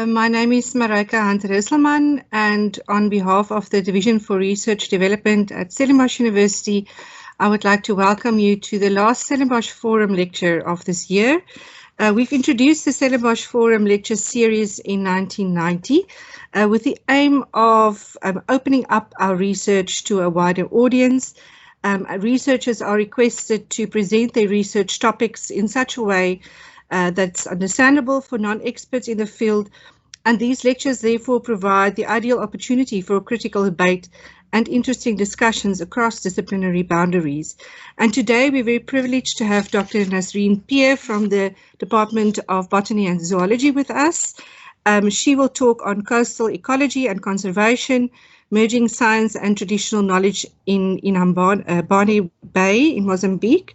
My name is Marijke Hunter-Hesselman, and on behalf of the Division for Research Development at Stellenbosch University, I would like to welcome you to the last Stellenbosch Forum lecture of this year. We've introduced the Stellenbosch Forum lecture series in 1990 with the aim of opening up our research to a wider audience. Researchers are requested to present their research topics in such a way that's understandable for non-experts in the field, and these lectures therefore provide the ideal opportunity for critical debate and interesting discussions across disciplinary boundaries. And today we're very privileged to have Dr. Nasreen from the Department of Botany and Zoology with us. She will talk on coastal ecology and conservation, merging science and traditional knowledge in Inhambane Bay in Mozambique.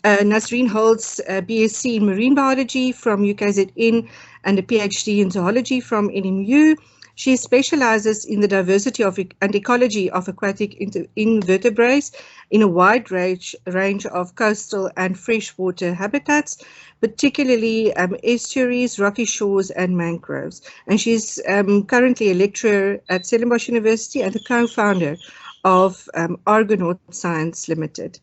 Nasreen holds a BSc in Marine Biology from UKZN and a PhD in Zoology from NMU. She specializes in the diversity and ecology of aquatic invertebrates in a wide range of coastal and freshwater habitats, particularly estuaries, rocky shores, and mangroves. And she's currently a lecturer at Stellenbosch University and the co-founder of Argonaut Science Limited.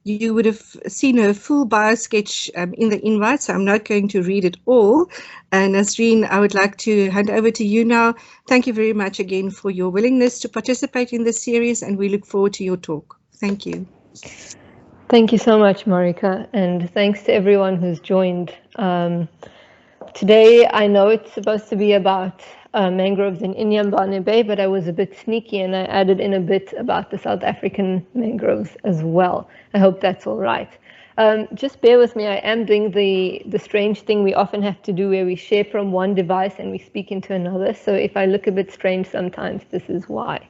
You would have seen her full bio sketch in the invite, so I'm not going to read it all. Nasreen, I would like to hand over to you now. Thank you very much again for your willingness to participate in this series, and we look forward to your talk. Thank you. Thank you so much, Marijke, and thanks to everyone who's joined. Today, I know it's supposed to be about mangroves in Inhambane Bay, but I was a bit sneaky and I added in a bit about the South African mangroves as well. I hope that's all right. Just bear with me, I am doing the strange thing we often have to do where we share from one device and we speak into another. So if I look a bit strange sometimes, this is why.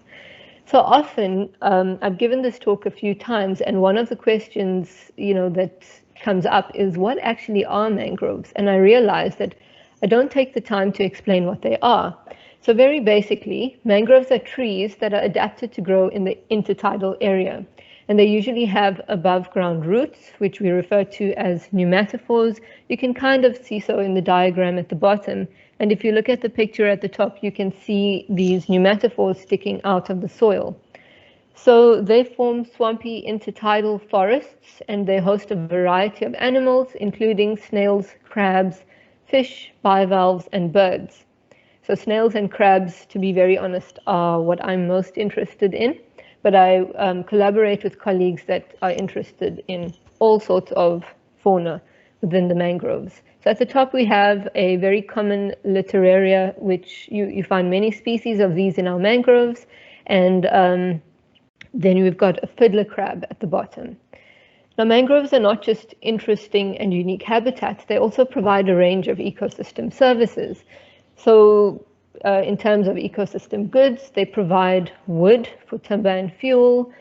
So often, I've given this talk a few times, and one of the questions, that comes up is what actually are mangroves? And I realized that I don't take the time to explain what they are. So very basically, mangroves are trees that are adapted to grow in the intertidal area. And they usually have above ground roots, which we refer to as pneumatophores. You can kind of see so in the diagram at the bottom. And if you look at the picture at the top, you can see these pneumatophores sticking out of the soil. So they form swampy intertidal forests, and they host a variety of animals, including snails, crabs, fish, bivalves, and birds. So snails and crabs, to be very honest, are what I'm most interested in, but I collaborate with colleagues that are interested in all sorts of fauna within the mangroves. So at the top we have a very common littoraria, which you find many species of these in our mangroves, and then we've got a fiddler crab at the bottom. Now, mangroves are not just interesting and unique habitats, they also provide a range of ecosystem services. So in terms of ecosystem goods, they provide wood for timber and fuel,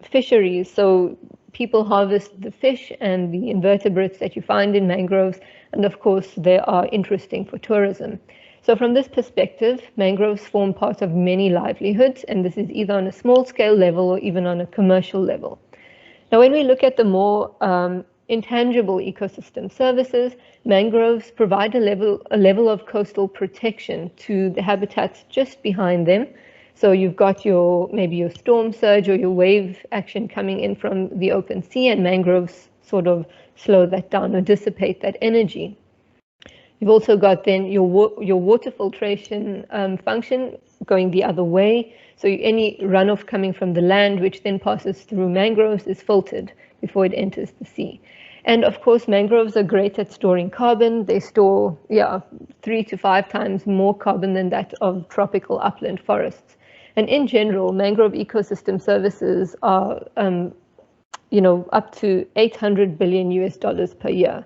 fisheries, so people harvest the fish and the invertebrates that you find in mangroves, and of course they are interesting for tourism. So from this perspective, mangroves form part of many livelihoods, and this is either on a small scale level or even on a commercial level. Now, when we look at the more intangible ecosystem services, mangroves provide a level of coastal protection to the habitats just behind them. So you've got maybe your storm surge or your wave action coming in from the open sea, and mangroves sort of slow that down or dissipate that energy. You've also got then your water filtration function going the other way. So any runoff coming from the land, which then passes through mangroves, is filtered before it enters the sea. And of course, mangroves are great at storing carbon. They store 3 to 5 times more carbon than that of tropical upland forests. And in general, mangrove ecosystem services are up to $800 billion per year.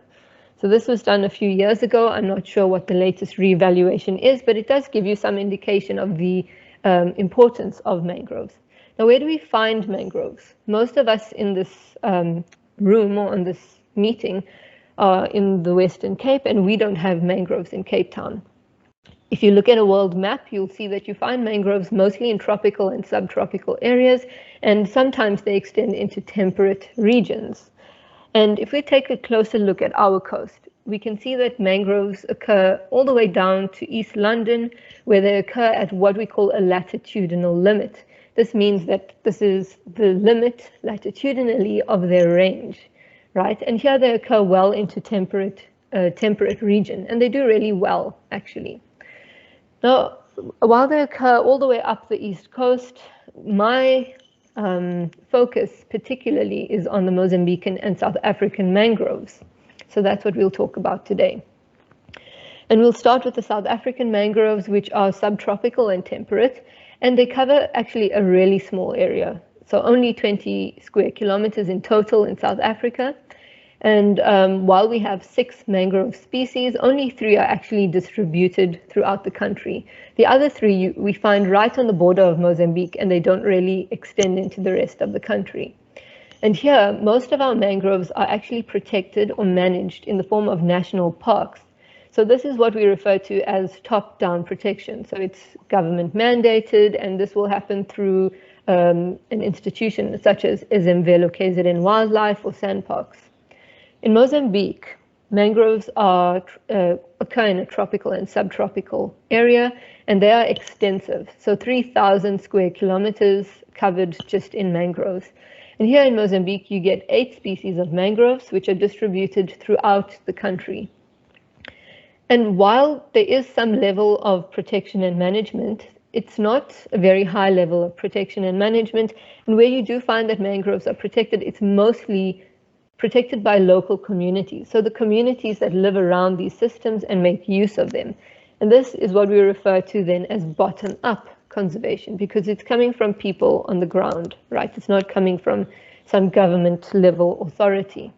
So this was done a few years ago. I'm not sure what the latest reevaluation is, but it does give you some indication of the importance of mangroves. Now, where do we find mangroves? Most of us in this room or on this meeting are in the Western Cape, and we don't have mangroves in Cape Town. If you look at a world map, you'll see that you find mangroves mostly in tropical and subtropical areas, and sometimes they extend into temperate regions. And if we take a closer look at our coast, we can see that mangroves occur all the way down to East London, where they occur at what we call a latitudinal limit. This means that this is the limit latitudinally of their range, right? And here they occur well into temperate region, and they do really well, actually. Now, while they occur all the way up the East Coast, my focus particularly is on the Mozambican and South African mangroves. So that's what we'll talk about today. And we'll start with the South African mangroves, which are subtropical and temperate, and they cover actually a really small area. So only 20 square kilometers in total in South Africa. And while we have 6 mangrove species, only 3 are actually distributed throughout the country. The other 3 we find right on the border of Mozambique, and they don't really extend into the rest of the country. And here, most of our mangroves are actually protected or managed in the form of national parks. So this is what we refer to as top-down protection. So it's government mandated, and this will happen through an institution such as Inhambane Bay Mangrove Wildlife or sandparks. In Mozambique, mangroves occur in a tropical and subtropical area, and they are extensive. So 3,000 square kilometers covered just in mangroves. And here in Mozambique, you get 8 species of mangroves, which are distributed throughout the country. And while there is some level of protection and management, it's not a very high level of protection and management. And where you do find that mangroves are protected, it's mostly protected by local communities. So the communities that live around these systems and make use of them. And this is what we refer to then as bottom-up conservation, because it's coming from people on the ground, right? It's not coming from some government level authority.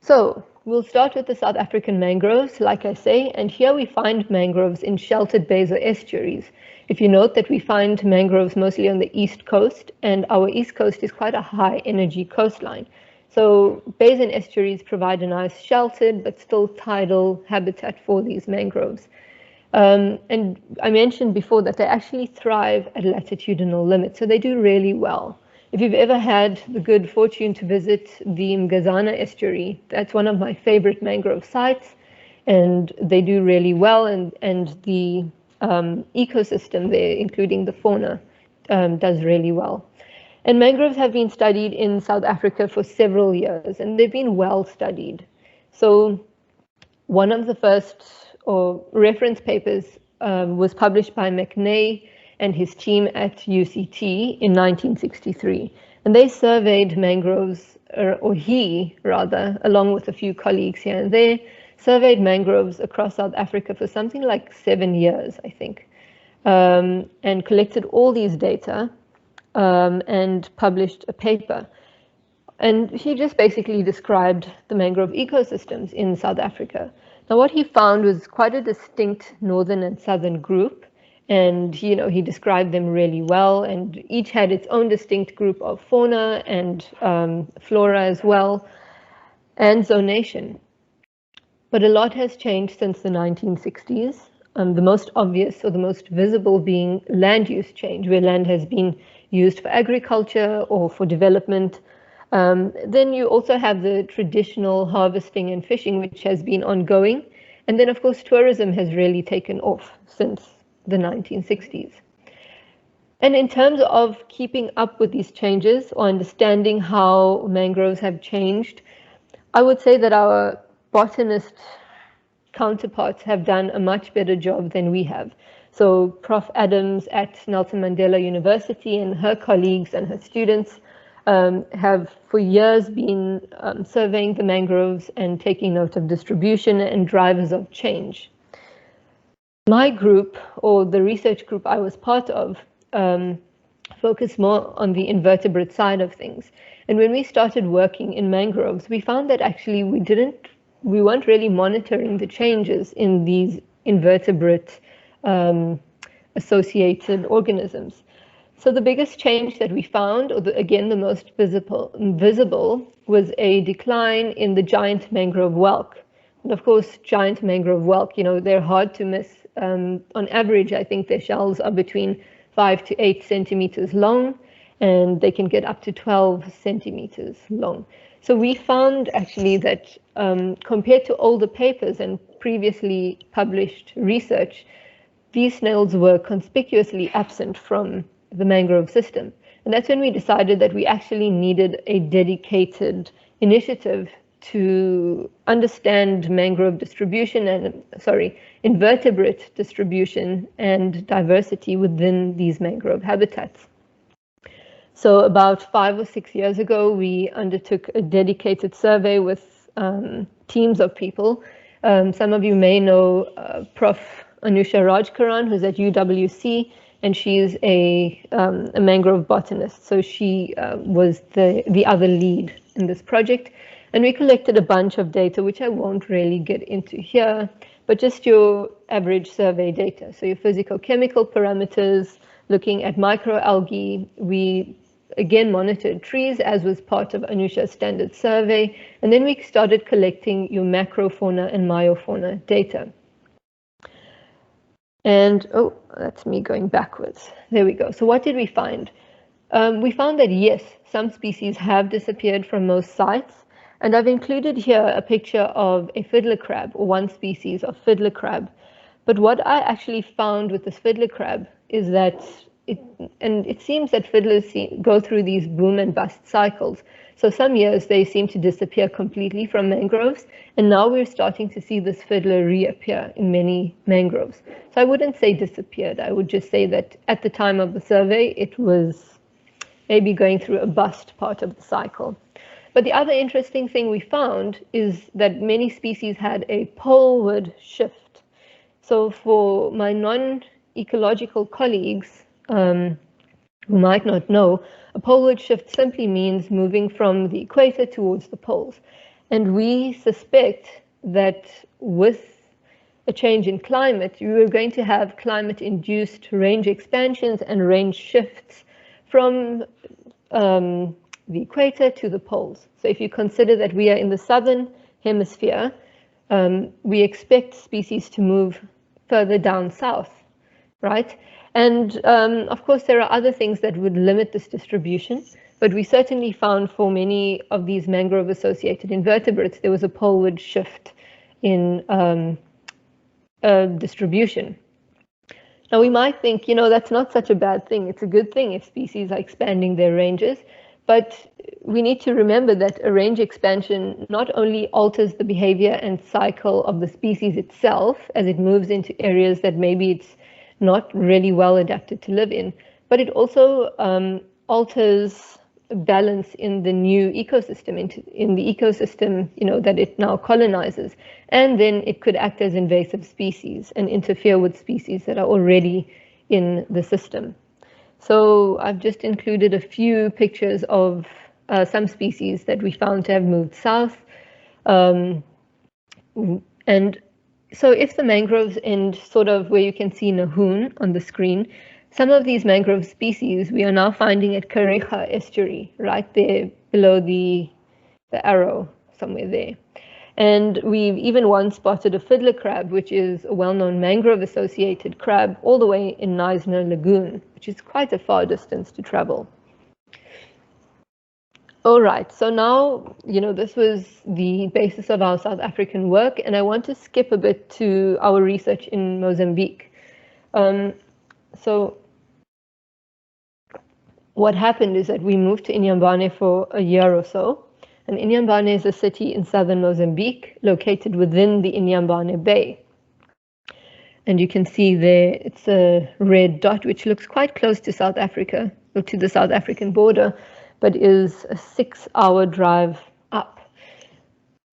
So we'll start with the South African mangroves, like I say, and here we find mangroves in sheltered bays or estuaries. If you note that we find mangroves mostly on the east coast, and our east coast is quite a high energy coastline. So bays and estuaries provide a nice sheltered but still tidal habitat for these mangroves. And I mentioned before that they actually thrive at latitudinal limits, so they do really well. If you've ever had the good fortune to visit the Mgazana estuary, that's one of my favorite mangrove sites, and they do really well, and the ecosystem there, including the fauna, does really well. And mangroves have been studied in South Africa for several years, and they've been well studied. So one of the first reference papers was published by McNay and his team at UCT in 1963. And they surveyed mangroves, or he rather, along with a few colleagues here and there, surveyed mangroves across South Africa for something like 7 years, I think, and collected all these data and published a paper. And he just basically described the mangrove ecosystems in South Africa. Now, what he found was quite a distinct northern and southern group, and he described them really well, and each had its own distinct group of fauna and flora as well, and zonation. But a lot has changed since the 1960s, the most obvious or the most visible being land use change, where land has been used for agriculture or for development. Then you also have the traditional harvesting and fishing, which has been ongoing. And then, of course, tourism has really taken off since the 1960s. And in terms of keeping up with these changes or understanding how mangroves have changed, I would say that our botanist counterparts have done a much better job than we have. So Prof. Adams at Nelson Mandela University and her colleagues and her students have for years been surveying the mangroves and taking note of distribution and drivers of change. My group, or the research group I was part of, focused more on the invertebrate side of things. And when we started working in mangroves, we found that actually we weren't really monitoring the changes in these invertebrate associated organisms. So the biggest change that we found, or again the most visible, was a decline in the giant mangrove whelk. And of course, giant mangrove whelk, they're hard to miss. On average, I think their shells are between 5 to 8 centimeters long, and they can get up to 12 centimeters long. So we found actually that compared to older papers and previously published research, these snails were conspicuously absent from the mangrove system. And that's when we decided that we actually needed a dedicated initiative to understand mangrove distribution and, invertebrate distribution and diversity within these mangrove habitats. So about 5 or 6 years ago, we undertook a dedicated survey with teams of people. Some of you may know Prof. Anusha Rajkaran, who's at UWC, and she's a mangrove botanist. So she was the other lead in this project. And we collected a bunch of data, which I won't really get into here, but just your average survey data. So your physical-chemical parameters, looking at microalgae. We again monitored trees, as was part of Anusha's standard survey. And then we started collecting your macrofauna and myofauna data. And, oh, that's me going backwards. There we go. So what did we find? We found that, yes, some species have disappeared from most sites. And I've included here a picture of a fiddler crab, or one species of fiddler crab. But what I actually found with this fiddler crab is that it seems that fiddlers go through these boom and bust cycles. So some years they seem to disappear completely from mangroves, and now we're starting to see this fiddler reappear in many mangroves. So I wouldn't say disappeared, I would just say that at the time of the survey, it was maybe going through a bust part of the cycle. But the other interesting thing we found is that many species had a poleward shift. So for my non-ecological colleagues who might not know, a poleward shift simply means moving from the equator towards the poles. And we suspect that with a change in climate, you are going to have climate-induced range expansions and range shifts from the equator to the poles. So if you consider that we are in the southern hemisphere, we expect species to move further down south, right? And of course, there are other things that would limit this distribution, but we certainly found for many of these mangrove-associated invertebrates, there was a poleward shift in distribution. Now, we might think, that's not such a bad thing. It's a good thing if species are expanding their ranges. But we need to remember that a range expansion not only alters the behavior and cycle of the species itself as it moves into areas that maybe it's not really well adapted to live in, but it also alters balance in the new ecosystem, in the ecosystem that it now colonizes. And then it could act as invasive species and interfere with species that are already in the system. So I've just included a few pictures of some species that we found to have moved south. And so if the mangroves end sort of where you can see Nahoon on the screen, some of these mangrove species we are now finding at Kariga estuary, right there below the arrow, somewhere there. And we've even once spotted a fiddler crab, which is a well-known mangrove-associated crab, all the way in Neisner Lagoon, which is quite a far distance to travel. All right, so now, this was the basis of our South African work, and I want to skip a bit to our research in Mozambique. So what happened is that we moved to Inhambane for a year or so. And Inhambane is a city in southern Mozambique, located within the Inhambane Bay. And you can see there, it's a red dot, which looks quite close to South Africa, or to the South African border, but is a 6-hour drive up.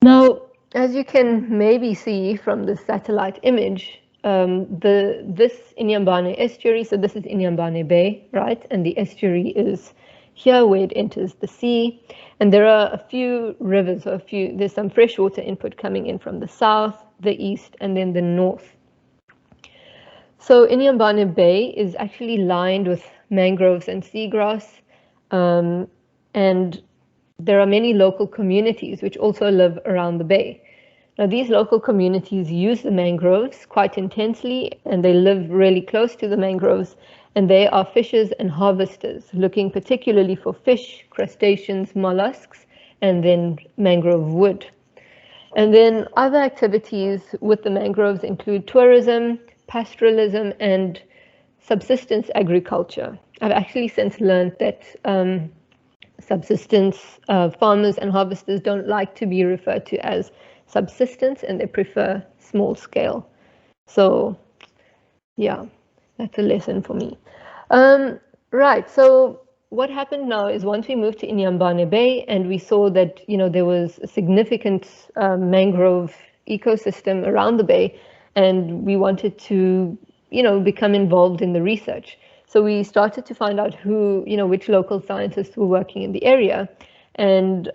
Now, as you can maybe see from the satellite image, this Inhambane estuary, so this is Inhambane Bay, right? And the estuary is here where it enters the sea. And there are a few rivers, there's some freshwater input coming in from the south, the east, and then the north. So Inhambane Bay is actually lined with mangroves and seagrass. And there are many local communities which also live around the bay. Now, these local communities use the mangroves quite intensely, and they live really close to the mangroves. And they are fishers and harvesters, looking particularly for fish, crustaceans, mollusks, and then mangrove wood. And then other activities with the mangroves include tourism, pastoralism, and subsistence agriculture. I've actually since learned that subsistence farmers and harvesters don't like to be referred to as subsistence, and they prefer small scale. So yeah, that's a lesson for me. Right, so what happened now is once we moved to Inhambane Bay and we saw that, there was a significant mangrove ecosystem around the bay, and we wanted to, become involved in the research. So we started to find out which local scientists were working in the area and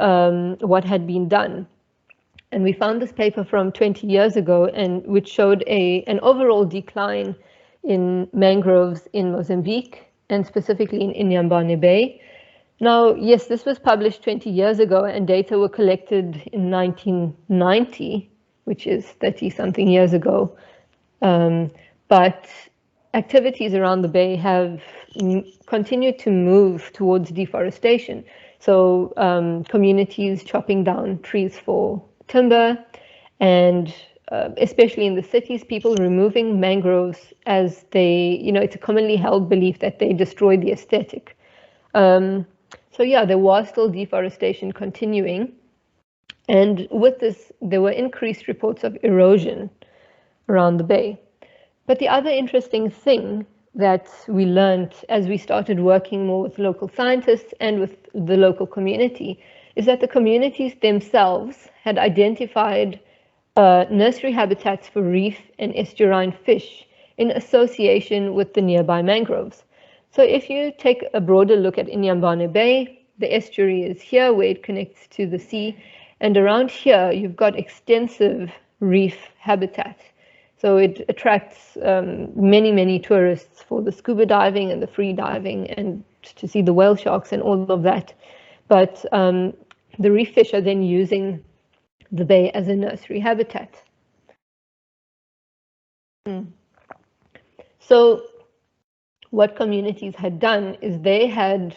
what had been done. And we found this paper from 20 years ago, and which showed an overall decline in mangroves in Mozambique, and specifically in Inhambane Bay. Now, yes, this was published 20 years ago, and data were collected in 1990, which is 30-something years ago. But activities around the bay have continued to move towards deforestation. So communities chopping down trees for timber, and especially in the cities, people removing mangroves as it's a commonly held belief that they destroy the aesthetic. So yeah, there was still deforestation continuing. And with this, there were increased reports of erosion around the bay. But the other interesting thing that we learned as we started working more with local scientists and with the local community is that the communities themselves had identified nursery habitats for reef and estuarine fish in association with the nearby mangroves. So if you take a broader look at Inhambane Bay, the estuary is here where it connects to the sea, and around here you've got extensive reef habitat. So it attracts many, many tourists for the scuba diving and the free diving and to see the whale sharks and all of that. But the reef fish are then using the bay as a nursery habitat. So what communities had done is they had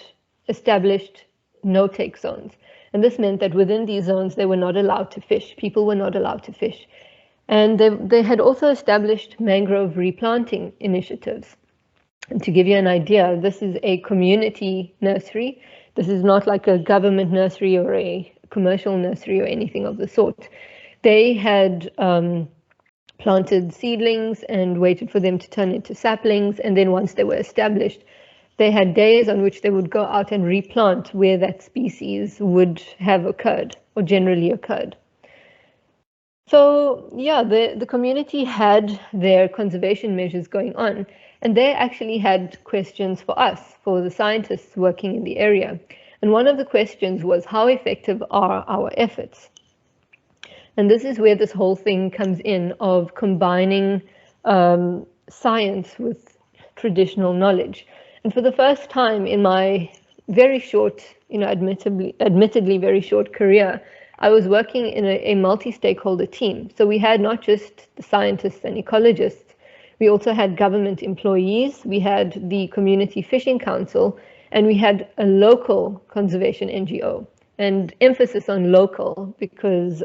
established no-take zones. And this meant that within these zones, they were not allowed to fish. People were not allowed to fish. And they had also established mangrove replanting initiatives. And to give you an idea, this is a community nursery. This is not like a government nursery or a commercial nursery or anything of the sort. They had planted seedlings and waited for them to turn into saplings. And then once they were established, they had days on which they would go out and replant where that species would have occurred or generally occurred. So yeah, the community had their conservation measures going on, and they actually had questions for us, for the scientists working in the area. And one of the questions was, how effective are our efforts? And this is where this whole thing comes in of combining science with traditional knowledge. And for the first time in my very short, admittedly very short career, I was working in a multi-stakeholder team. So we had not just the scientists and ecologists, we also had government employees, we had the Community Fishing Council, and we had a local conservation NGO. And emphasis on local because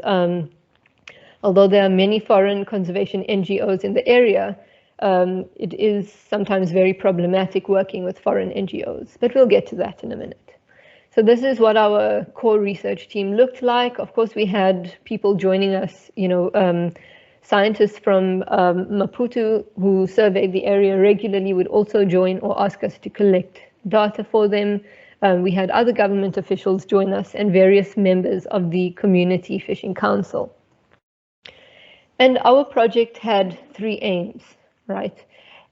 although there are many foreign conservation NGOs in the area, it is sometimes very problematic working with foreign NGOs, but we'll get to that in a minute. So this is what our core research team looked like. Of course, we had people joining us, scientists from Maputo who surveyed the area regularly would also join or ask us to collect data for them. We had other government officials join us and various members of the Community Fishing Council. And our project had 3 aims, right?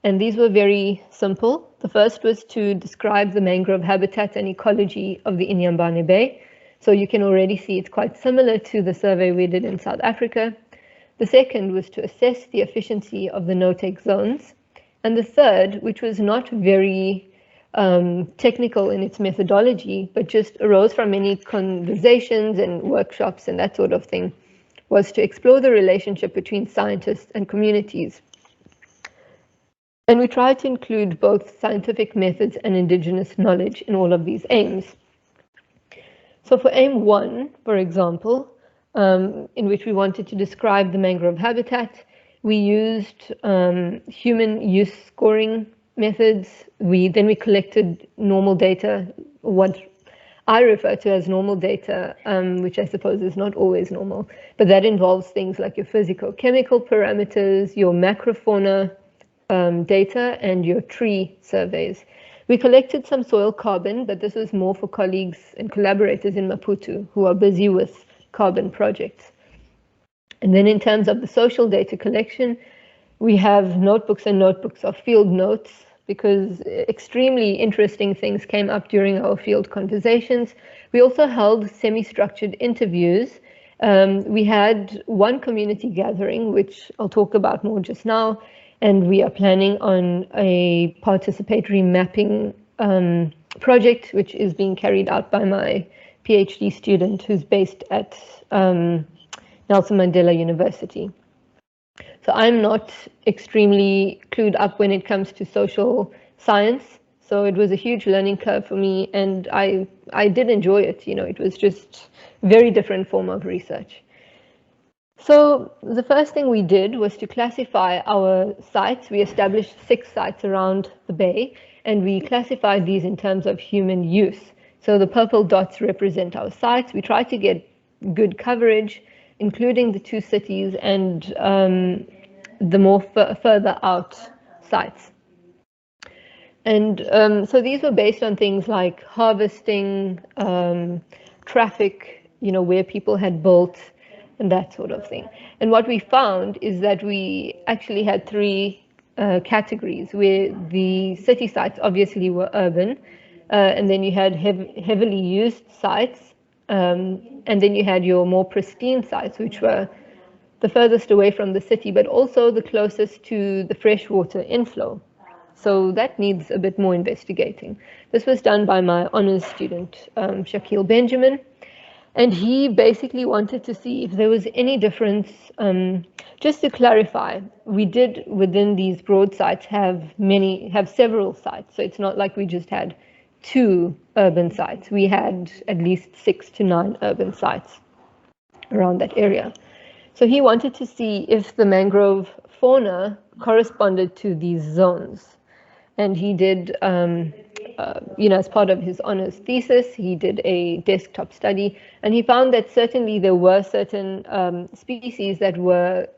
And these were very simple. The first was to describe the mangrove habitat and ecology of the Inhambane Bay. So you can already see it's quite similar to the survey we did in South Africa. The second was to assess the efficiency of the no-take zones. And the third, which was not very technical in its methodology, but just arose from many conversations and workshops and that sort of thing, was to explore the relationship between scientists and communities. And we tried to include both scientific methods and indigenous knowledge in all of these aims. So for aim 1, for example, in which we wanted to describe the mangrove habitat, we used human use scoring methods. Then we collected normal data, what I refer to as normal data, which I suppose is not always normal, but that involves things like your physico-chemical parameters, your macrofauna data, and your tree surveys. We collected some soil carbon, but this was more for colleagues and collaborators in Maputo who are busy with carbon projects. And then in terms of the social data collection, we have notebooks and notebooks of field notes, because extremely interesting things came up during our field conversations. We also held semi-structured interviews. We had one community gathering, which I'll talk about more just now, and we are planning on a participatory mapping project, which is being carried out by my PhD student who's based at Nelson Mandela University. So I'm not extremely clued up when it comes to social science. So it was a huge learning curve for me, and I did enjoy it. It was just a very different form of research. So the first thing we did was to classify our sites. We established 6 sites around the bay, and we classified these in terms of human use. So the purple dots represent our sites. We tried to get good coverage, including the 2 cities and the more further out sites. And so these were based on things like harvesting, traffic, where people had built, and that sort of thing. And what we found is that we actually had 3 categories, where the city sites obviously were urban, and then you had heavily used sites, and then you had your more pristine sites, which were the furthest away from the city, but also the closest to the freshwater inflow. So that needs a bit more investigating. This was done by my honors student, Shaquille Benjamin, and he basically wanted to see if there was any difference. Just to clarify, we did within these broad sites have several sites, so it's not like we just had 2 urban sites. We had at least 6 to 9 urban sites around that area. So he wanted to see if the mangrove fauna corresponded to these zones. And he did, as part of his honors thesis, he did a desktop study, and he found that certainly there were certain species that were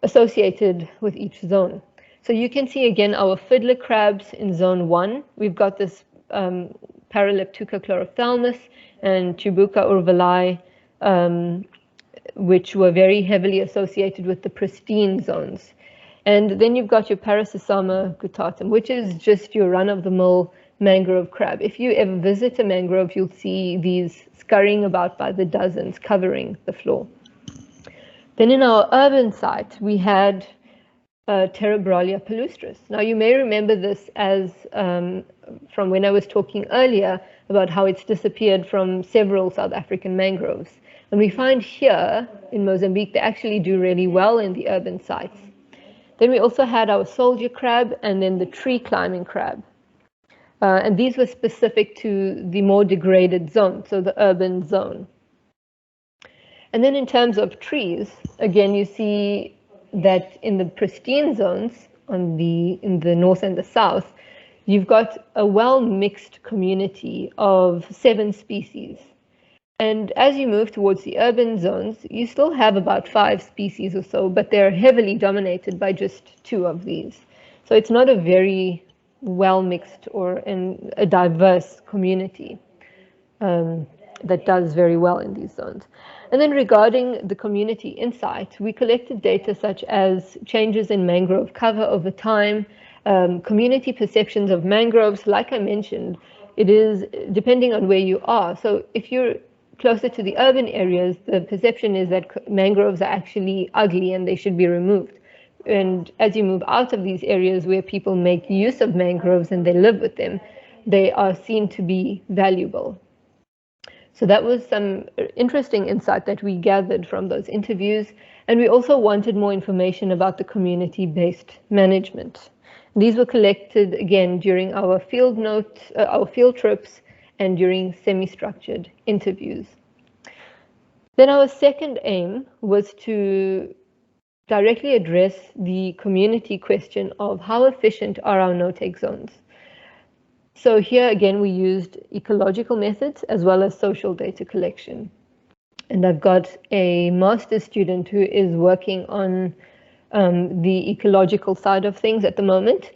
associated with each zone. So you can see again our fiddler crabs in zone 1. We've got this Paraleptuca chlorophthalmus and Tubuca urvali, which were very heavily associated with the pristine zones. And then you've got your Parasisama guttatum, which is just your run-of-the-mill mangrove crab. If you ever visit a mangrove, you'll see these scurrying about by the dozens, covering the floor. Then in our urban site, we had Terebralia palustris. Now, you may remember this as from when I was talking earlier about how it's disappeared from several South African mangroves. And we find here in Mozambique, they actually do really well in the urban sites. Then we also had our soldier crab and then the tree climbing crab. And these were specific to the more degraded zone, so the urban zone. And then in terms of trees, again, you see that in the pristine zones in the north and the south, you've got a well-mixed community of 7 species. And as you move towards the urban zones, you still have about 5 species or so, but they're heavily dominated by just 2 of these. So it's not a very well-mixed or a diverse community that does very well in these zones. And then regarding the community insight, we collected data such as changes in mangrove cover over time, community perceptions of mangroves. Like I mentioned, it is depending on where you are. So if you're closer to the urban areas, the perception is that mangroves are actually ugly and they should be removed. And as you move out of these areas where people make use of mangroves and they live with them, they are seen to be valuable. So that was some interesting insight that we gathered from those interviews. And we also wanted more information about the community-based management. These were collected again during our field trips and during semi-structured interviews. Then our second aim was to directly address the community question of how efficient are our no-take zones. So here again, we used ecological methods as well as social data collection. And I've got a master's student who is working on the ecological side of things at the moment.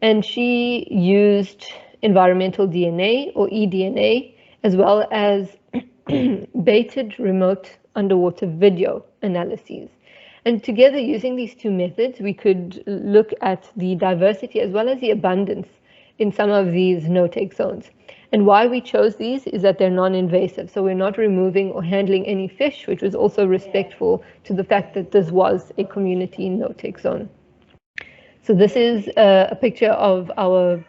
And she used environmental DNA or eDNA, as well as baited remote underwater video analyses. And together, using these two methods, we could look at the diversity as well as the abundance in some of these no-take zones. And why we chose these is that they're non-invasive. So we're not removing or handling any fish, which was also respectful to the fact that this was a community no-take zone. So this is a picture of our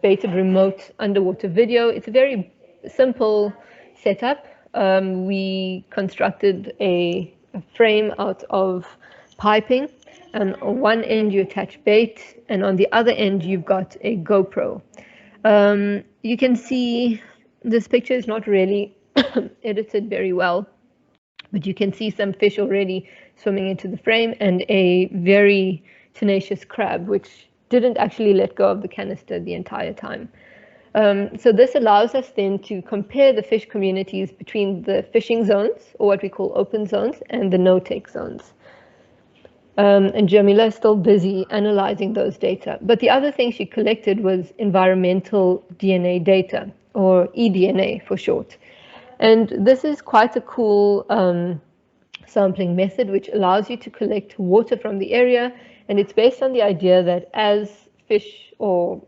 baited remote underwater video. It's a very simple setup. We constructed a frame out of piping, and on one end you attach bait, and on the other end you've got a GoPro. You can see this picture is not really edited very well, but you can see some fish already swimming into the frame and a very tenacious crab, which didn't actually let go of the canister the entire time. So this allows us then to compare the fish communities between the fishing zones, or what we call open zones, and the no-take zones. And Jamila is still busy analyzing those data. But the other thing she collected was environmental DNA data, or eDNA for short. And this is quite a cool sampling method, which allows you to collect water from the area. And it's based on the idea that as fish or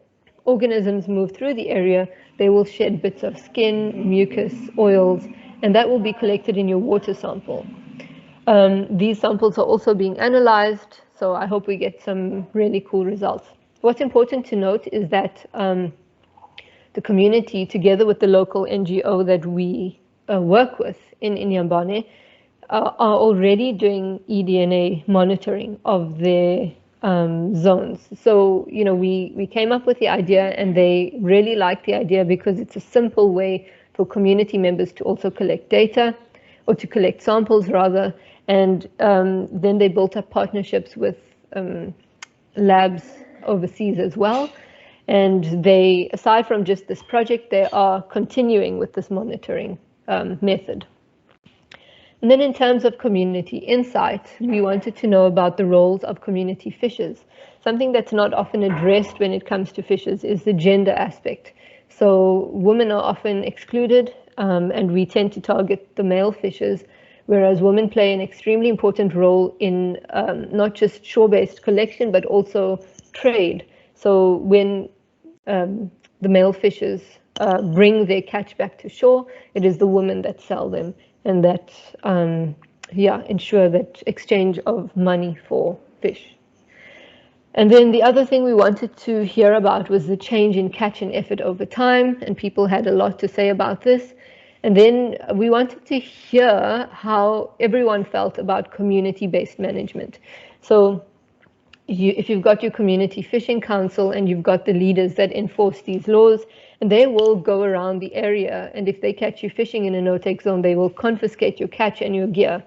organisms move through the area, they will shed bits of skin, mucus, oils, and that will be collected in your water sample. These samples are also being analyzed, so I hope we get some really cool results. What's important to note is that the community, together with the local NGO that we work with in Inhambane, are already doing eDNA monitoring of their zones. So, you know, we came up with the idea, and they really liked the idea because it's a simple way for community members to also collect data, or to collect samples rather. And then they built up partnerships with labs overseas as well. And they, aside from just this project, they are continuing with this monitoring method. And then in terms of community insight, we wanted to know about the roles of community fishers. Something that's not often addressed when it comes to fishers is the gender aspect. So women are often excluded, and we tend to target the male fishers, whereas women play an extremely important role in not just shore-based collection, but also trade. So when the male fishers bring their catch back to shore, it is the women that sell them, and that ensure that exchange of money for fish. And then the other thing we wanted to hear about was the change in catch and effort over time, and people had a lot to say about this. And then we wanted to hear how everyone felt about community-based management. So if you've got your community fishing council and you've got the leaders that enforce these laws, and they will go around the area, and if they catch you fishing in a no-take zone, they will confiscate your catch and your gear,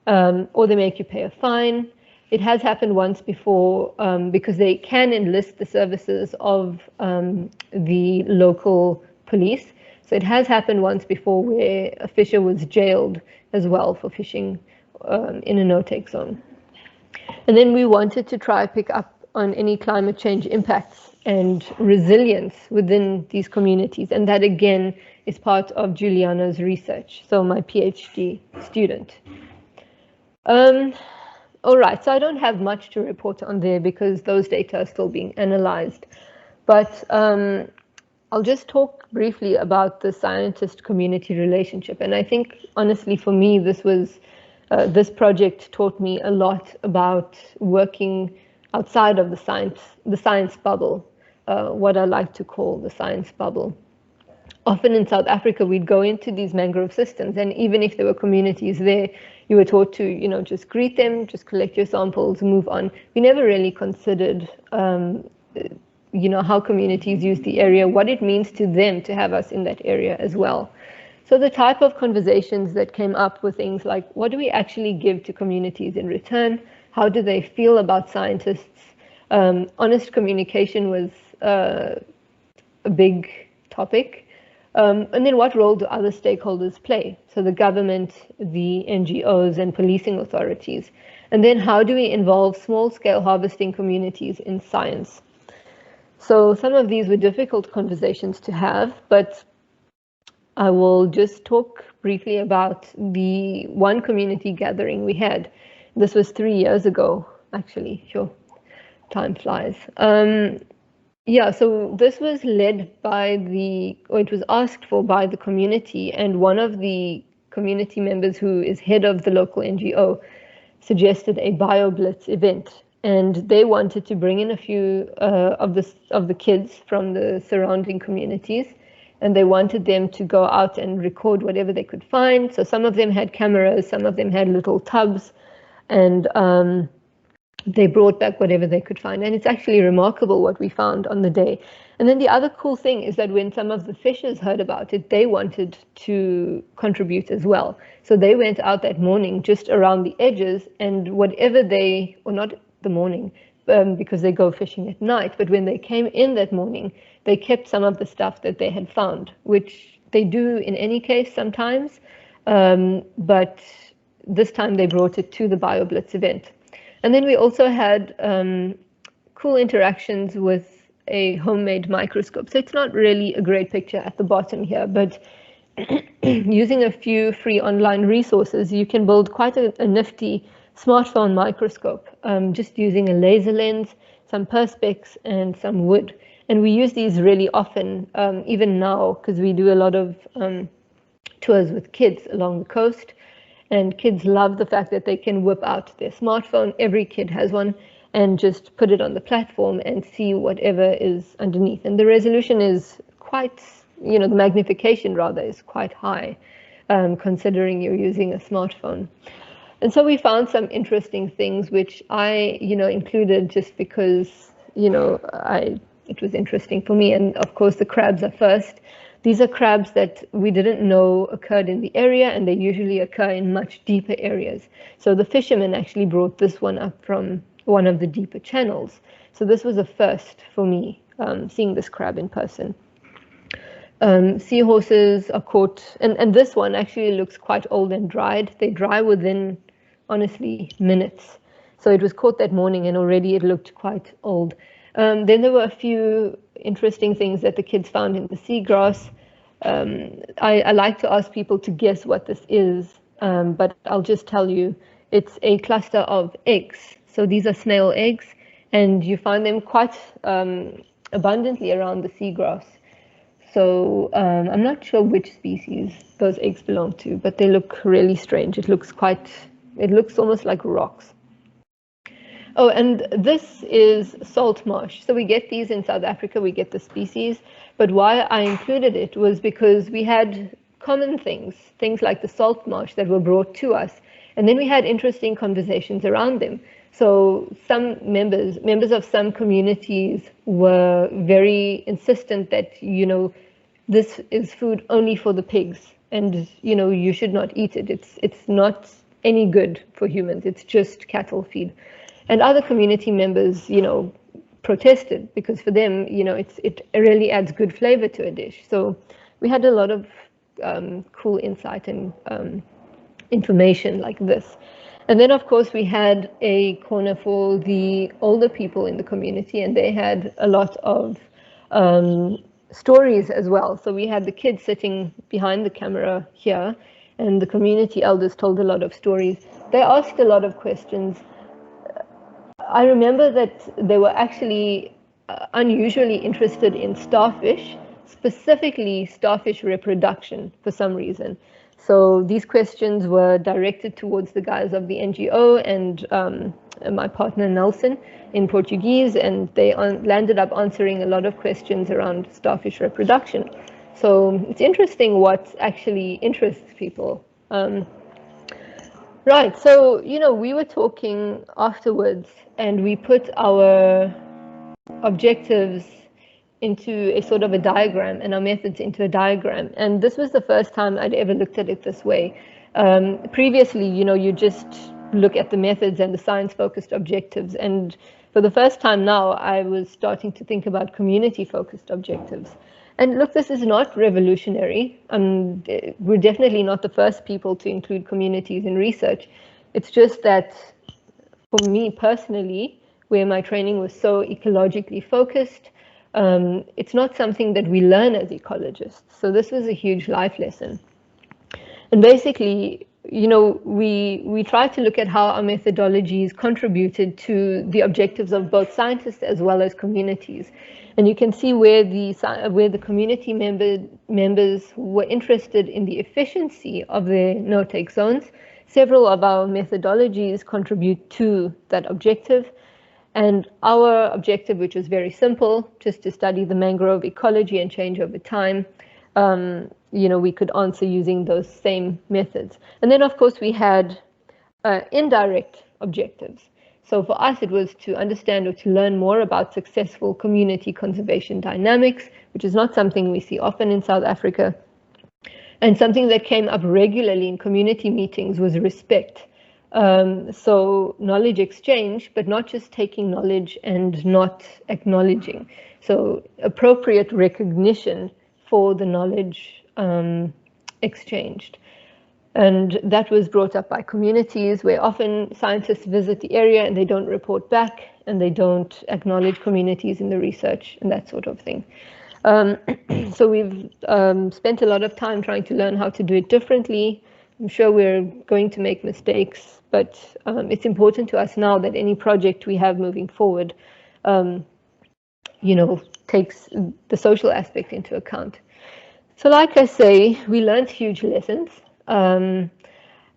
or they make you pay a fine. It has happened once before because they can enlist the services of the local police. So it has happened once before where a fisher was jailed as well for fishing in a no-take zone. And then we wanted to try pick up on any climate change impacts and resilience within these communities. And that again is part of Juliana's research, so my PhD student. All right, so I don't have much to report on there because those data are still being analyzed. But I'll just talk briefly about the scientist-community relationship. And I think, honestly, for me, this project taught me a lot about working outside of the science bubble, what I like to call the science bubble. Often in South Africa, we'd go into these mangrove systems, and even if there were communities there, you were taught to, you know, just greet them, just collect your samples, move on. We never really considered how communities use the area, what it means to them to have us in that area as well. So the type of conversations that came up were things like, what do we actually give to communities in return? How do they feel about scientists? Honest communication was a big topic. And then what role do other stakeholders play? So the government, the NGOs, and policing authorities. And then how do we involve small-scale harvesting communities in science? So some of these were difficult conversations to have, but I will just talk briefly about the one community gathering we had. This was 3 years ago, actually. Sure, time flies. Yeah, so this was led by it was asked for by the community, and one of the community members who is head of the local NGO suggested a BioBlitz event, and they wanted to bring in a few of the kids from the surrounding communities, and they wanted them to go out and record whatever they could find. So some of them had cameras, some of them had little tubs, and they brought back whatever they could find. And it's actually remarkable what we found on the day. And then the other cool thing is that when some of the fishers heard about it, they wanted to contribute as well. So they went out that morning just around the edges, and whatever they, or not the morning, because they go fishing at night, but when they came in that morning, they kept some of the stuff that they had found, which they do in any case sometimes, but this time they brought it to the BioBlitz event. And then we also had cool interactions with a homemade microscope. So it's not really a great picture at the bottom here, but using a few free online resources, you can build quite a nifty smartphone microscope, just using a laser lens, some perspex, and some wood. And we use these really often, even now, because we do a lot of tours with kids along the coast. And kids love the fact that they can whip out their smartphone. Every kid has one, and just put it on the platform and see whatever is underneath. And the resolution is quite, the magnification rather is quite high, considering you're using a smartphone. And so we found some interesting things, which I, included just because, it was interesting for me. And of course, the crabs are first. These are crabs that we didn't know occurred in the area, and they usually occur in much deeper areas. So the fishermen actually brought this one up from one of the deeper channels. So this was a first for me, seeing this crab in person. Seahorses are caught, and this one actually looks quite old and dried. They dry within, honestly, minutes. So it was caught that morning, and already it looked quite old. Then there were a few interesting things that the kids found in the seagrass. I like to ask people to guess what this is, but I'll just tell you, it's a cluster of eggs. So these are snail eggs, and you find them quite abundantly around the seagrass. So I'm not sure which species those eggs belong to, but they look really strange. It looks almost like rocks. Oh, and this is salt marsh. So we get these in South Africa, we get the species, but why I included it was because we had common things like the salt marsh that were brought to us, and then we had interesting conversations around them. So some members of some communities were very insistent that, this is food only for the pigs, and, you should not eat it. It's not any good for humans. It's just cattle feed. And other community members, protested because for them, it really adds good flavor to a dish. So we had a lot of cool insight and information like this. And then, of course, we had a corner for the older people in the community, and they had a lot of stories as well. So we had the kids sitting behind the camera here, and the community elders told a lot of stories. They asked a lot of questions. I remember that they were actually unusually interested in starfish, specifically starfish reproduction for some reason. So these questions were directed towards the guys of the NGO and my partner Nelson in Portuguese, and they landed up answering a lot of questions around starfish reproduction. So it's interesting what actually interests people. Right, so, we were talking afterwards, and we put our objectives into a sort of a diagram and our methods into a diagram. And this was the first time I'd ever looked at it this way. Previously, you just look at the methods and the science-focused objectives. And for the first time now, I was starting to think about community-focused objectives. And look, this is not revolutionary. We're definitely not the first people to include communities in research. It's just that for me personally, where my training was so ecologically focused, it's not something that we learn as ecologists. So this was a huge life lesson. And basically, we try to look at how our methodologies contributed to the objectives of both scientists as well as communities. And you can see where the community members were interested in the efficiency of their no-take zones. Several of our methodologies contribute to that objective. And our objective, which was very simple, just to study the mangrove ecology and change over time, we could answer using those same methods. And then, of course, we had indirect objectives. So for us, it was to understand or to learn more about successful community conservation dynamics, which is not something we see often in South Africa. And something that came up regularly in community meetings was respect. So knowledge exchange, but not just taking knowledge and not acknowledging. So appropriate recognition for the knowledge exchanged. And that was brought up by communities where often scientists visit the area and they don't report back and they don't acknowledge communities in the research and that sort of thing. So we've spent a lot of time trying to learn how to do it differently. I'm sure we're going to make mistakes, but it's important to us now that any project we have moving forward, takes the social aspect into account. So like I say, we learned huge lessons. And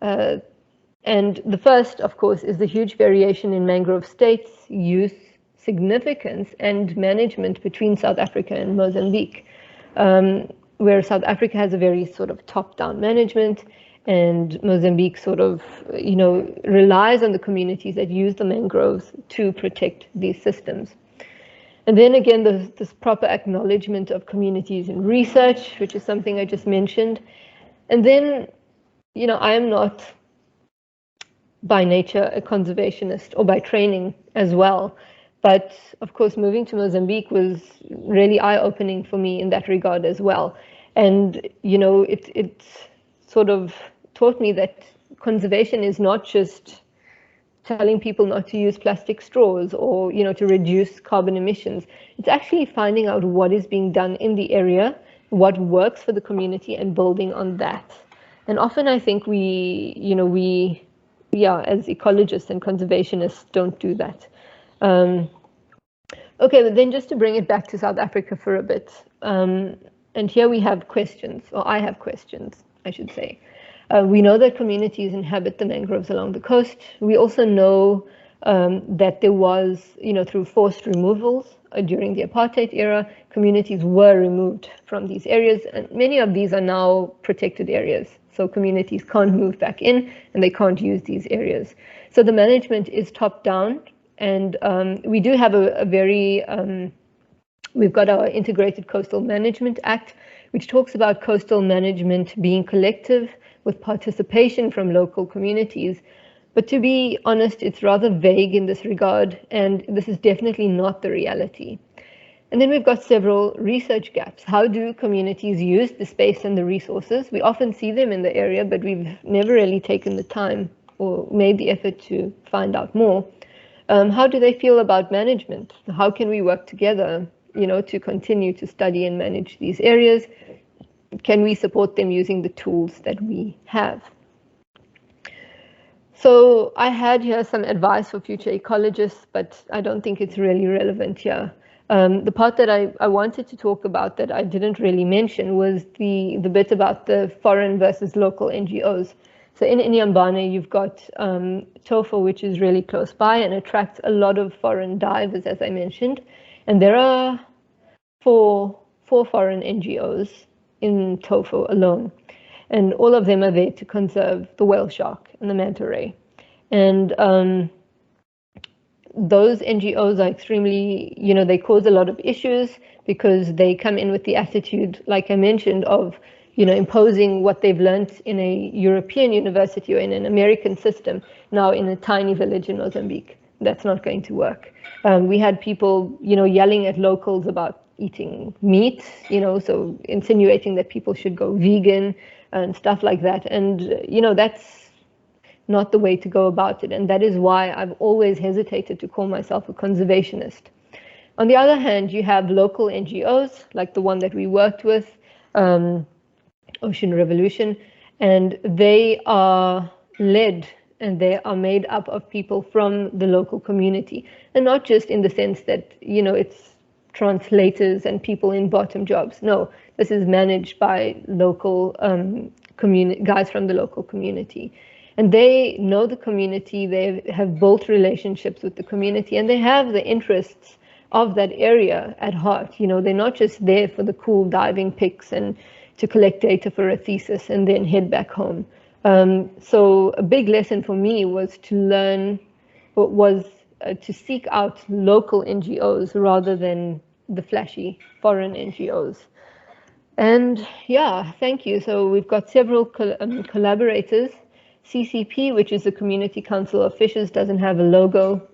the first, of course, is the huge variation in mangrove states, use, significance, and management between South Africa and Mozambique, where South Africa has a very sort of top-down management, and Mozambique sort of, relies on the communities that use the mangroves to protect these systems. And then again, this proper acknowledgement of communities in research, which is something I just mentioned. And then, I am not by nature a conservationist or by training as well. But of course, moving to Mozambique was really eye-opening for me in that regard as well. And, it sort of taught me that conservation is not just telling people not to use plastic straws or, to reduce carbon emissions. It's actually finding out what is being done in the area, what works for the community, and building on that. And often I think we as ecologists and conservationists don't do that. Okay, but then just to bring it back to South Africa for a bit. And here we have questions, or I have questions, I should say. We know that communities inhabit the mangroves along the coast. We also know that there was, through forced removals during the apartheid era, communities were removed from these areas, and many of these are now protected areas. So communities can't move back in and they can't use these areas. So the management is top-down, and we do have a very, we've got our Integrated Coastal Management Act, which talks about coastal management being collective with participation from local communities. But to be honest, it's rather vague in this regard, and this is definitely not the reality. And then we've got several research gaps. How do communities use the space and the resources? We often see them in the area, but we've never really taken the time or made the effort to find out more. How do they feel about management? How can we work together, to continue to study and manage these areas? Can we support them using the tools that we have? So I had here some advice for future ecologists, but I don't think it's really relevant here. The part that I wanted to talk about that I didn't really mention was the bit about the foreign versus local NGOs. So in Inhambane, you've got TOFO, which is really close by and attracts a lot of foreign divers, as I mentioned. And there are four foreign NGOs in TOFO alone. And all of them are there to conserve the whale shark and the manta ray. And those NGOs are extremely, they cause a lot of issues because they come in with the attitude, like I mentioned, of imposing what they've learned in a European university or in an American system now in a tiny village in Mozambique. That's not going to work. We had people, yelling at locals about eating meat, so insinuating that people should go vegan and stuff like that. And, that's not the way to go about it. And that is why I've always hesitated to call myself a conservationist. On the other hand, you have local NGOs, like the one that we worked with, Ocean Revolution, and they are led and they are made up of people from the local community, and not just in the sense that it's translators and people in bottom jobs. No, this is managed by local guys from the local community, and they know the community. They have built relationships with the community, and they have the interests of that area at heart. They're not just there for the cool diving pics and to collect data for a thesis and then head back home. So a big lesson for me was to learn, to seek out local NGOs rather than the flashy foreign NGOs. And yeah, thank you. So we've got several collaborators. CCP, which is the Community Council of Fishes, doesn't have a logo.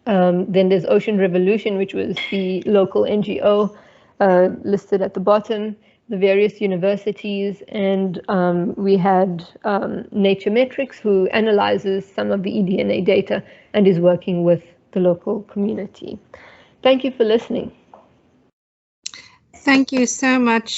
Then there's Ocean Revolution, which was the local NGO listed at the bottom, the various universities, and we had Nature Metrics, who analyzes some of the eDNA data and is working with the local community. Thank you for listening. Thank you so much.